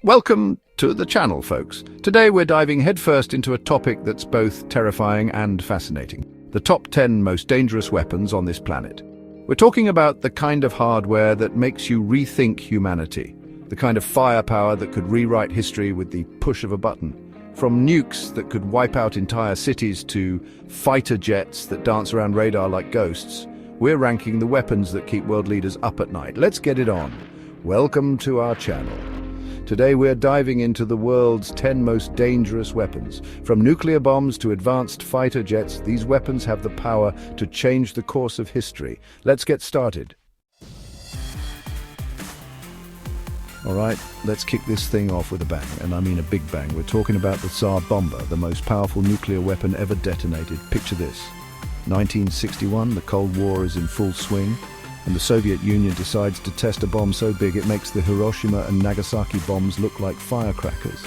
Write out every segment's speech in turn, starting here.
Welcome to the channel, folks. Today we're diving headfirst into a topic that's both terrifying and fascinating. The top 10 most dangerous weapons on this planet. We're talking about the kind of hardware that makes you rethink humanity. The kind of firepower that could rewrite history with the push of a button. From nukes that could wipe out entire cities to fighter jets that dance around radar like ghosts, we're ranking the weapons that keep world leaders up at night. Let's get it on. Welcome to our channel. Today we're diving into the world's 10 most dangerous weapons. From nuclear bombs to advanced fighter jets, these weapons have the power to change the course of history. Let's get started. All right, let's kick this thing off with a bang, and I mean a big bang. We're talking about the Tsar Bomba, the most powerful nuclear weapon ever detonated. Picture this. 1961, the Cold War is in full swing, and the Soviet Union decides to test a bomb so big it makes the Hiroshima and Nagasaki bombs look like firecrackers.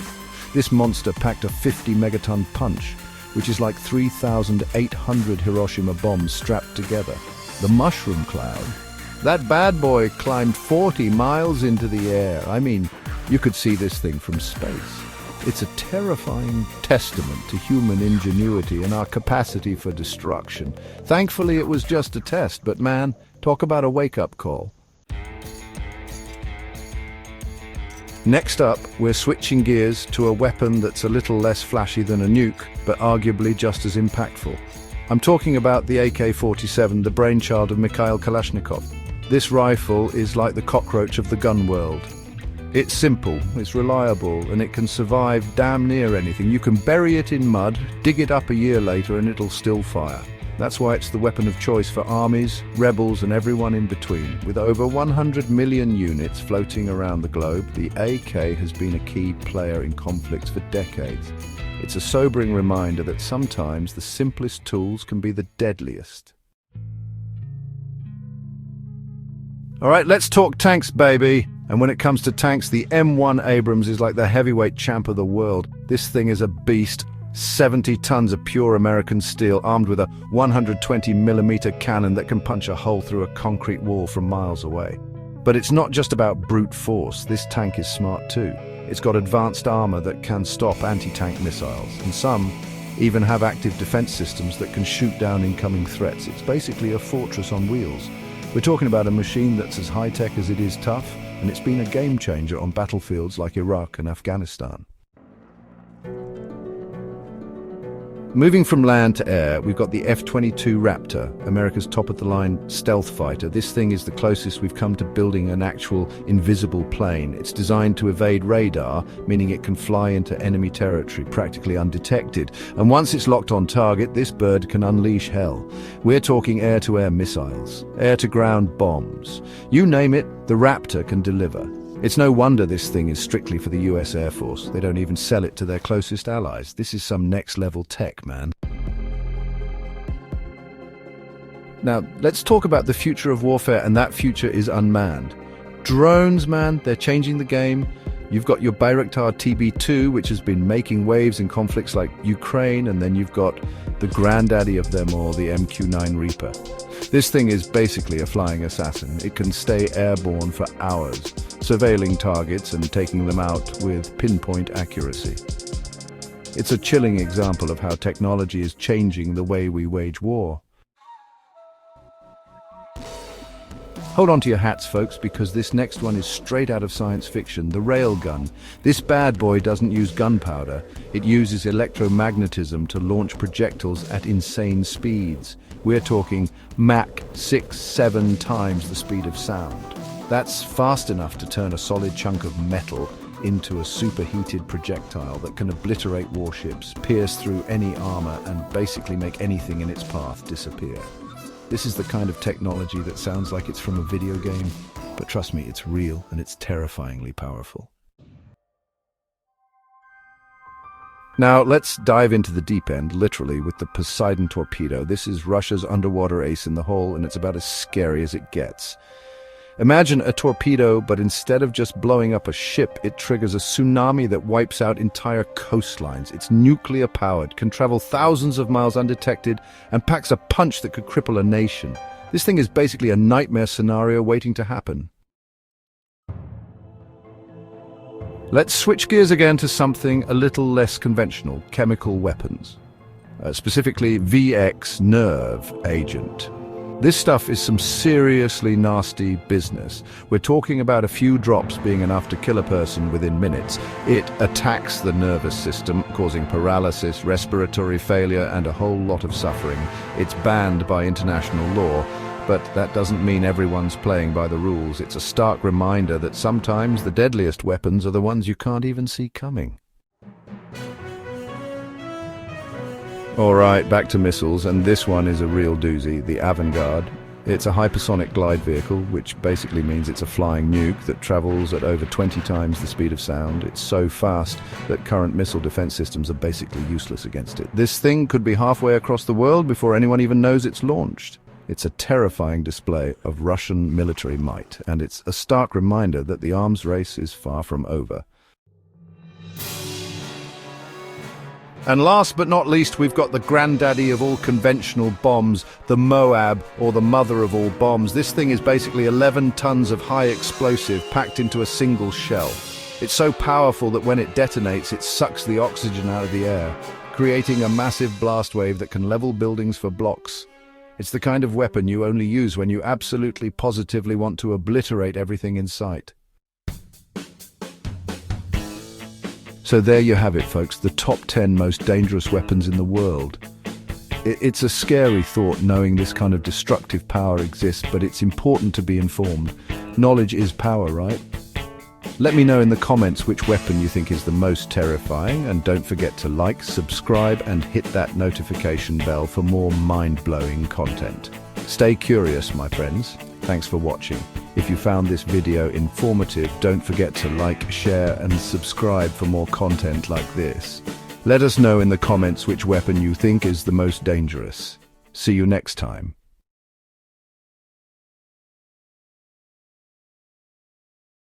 This monster packed a 50-megaton punch, which is like 3,800 Hiroshima bombs strapped together. The mushroom cloud. That bad boy climbed 40 miles into the air. I mean, you could see this thing from space. It's a terrifying testament to human ingenuity and our capacity for destruction. Thankfully, it was just a test, but man, talk about a wake-up call. Next up, we're switching gears to a weapon that's a little less flashy than a nuke, but arguably just as impactful. I'm talking about the AK-47, the brainchild of Mikhail Kalashnikov. This rifle is like the cockroach of the gun world. It's simple, it's reliable, and it can survive damn near anything. You can bury it in mud, dig it up a year later, and it'll still fire. That's why it's the weapon of choice for armies, rebels, and everyone in between. With over 100 million units floating around the globe, the AK has been a key player in conflicts for decades. It's a sobering reminder that sometimes the simplest tools can be the deadliest. All right, let's talk tanks, baby. And when it comes to tanks, the M1 Abrams is like the heavyweight champ of the world. This thing is a beast. 70 tons of pure American steel, armed with a 120mm cannon that can punch a hole through a concrete wall from miles away. But it's not just about brute force. This tank is smart too. It's got advanced armor that can stop anti-tank missiles, and some even have active defense systems that can shoot down incoming threats. It's basically a fortress on wheels. We're talking about a machine that's as high-tech as it is tough, and it's been a game-changer on battlefields like Iraq and Afghanistan. Moving from land to air, we've got the F-22 Raptor, America's top-of-the-line stealth fighter. This thing is the closest we've come to building an actual invisible plane. It's designed to evade radar, meaning it can fly into enemy territory practically undetected. And once it's locked on target, this bird can unleash hell. We're talking air-to-air missiles, air-to-ground bombs. You name it, the Raptor can deliver. It's no wonder this thing is strictly for the US Air Force. They don't even sell it to their closest allies. This is some next-level tech, man. Now, let's talk about the future of warfare, and that future is unmanned. Drones, man, they're changing the game. You've got your Bayraktar TB2, which has been making waves in conflicts like Ukraine, and then you've got the granddaddy of them all, the MQ-9 Reaper. This thing is basically a flying assassin. It can stay airborne for hours, surveilling targets and taking them out with pinpoint accuracy. It's a chilling example of how technology is changing the way we wage war. Hold on to your hats, folks, because this next one is straight out of science fiction, the railgun. This bad boy doesn't use gunpowder. It uses electromagnetism to launch projectiles at insane speeds. We're talking Mach 6-7 times the speed of sound. That's fast enough to turn a solid chunk of metal into a superheated projectile that can obliterate warships, pierce through any armor, and basically make anything in its path disappear. This is the kind of technology that sounds like it's from a video game, but trust me, it's real and it's terrifyingly powerful. Now, let's dive into the deep end, literally, with the Poseidon torpedo. This is Russia's underwater ace in the hole, and it's about as scary as it gets. Imagine a torpedo, but instead of just blowing up a ship, it triggers a tsunami that wipes out entire coastlines. It's nuclear-powered, can travel thousands of miles undetected, and packs a punch that could cripple a nation. This thing is basically a nightmare scenario waiting to happen. Let's switch gears again to something a little less conventional, chemical weapons. Specifically VX nerve agent. This stuff is some seriously nasty business. We're talking about a few drops being enough to kill a person within minutes. It attacks the nervous system, causing paralysis, respiratory failure, and a whole lot of suffering. It's banned by international law, but that doesn't mean everyone's playing by the rules. It's a stark reminder that sometimes the deadliest weapons are the ones you can't even see coming. Alright, back to missiles, and this one is a real doozy, the Avangard. It's a hypersonic glide vehicle, which basically means it's a flying nuke that travels at over 20 times the speed of sound. It's so fast that current missile defense systems are basically useless against it. This thing could be halfway across the world before anyone even knows it's launched. It's a terrifying display of Russian military might, and it's a stark reminder that the arms race is far from over. And last but not least, we've got the granddaddy of all conventional bombs, the Moab, or the mother of all bombs. This thing is basically 11 tons of high explosive packed into a single shell. It's so powerful that when it detonates, it sucks the oxygen out of the air, creating a massive blast wave that can level buildings for blocks. It's the kind of weapon you only use when you absolutely positively want to obliterate everything in sight. So there you have it, folks, the top 10 most dangerous weapons in the world. It's a scary thought knowing this kind of destructive power exists, but it's important to be informed. Knowledge is power, right? Let me know in the comments which weapon you think is the most terrifying, and don't forget to like, subscribe, and hit that notification bell for more mind-blowing content. Stay curious, my friends. Thanks for watching. If you found this video informative, don't forget to like, share, and subscribe for more content like this. Let us know in the comments which weapon you think is the most dangerous. See you next time.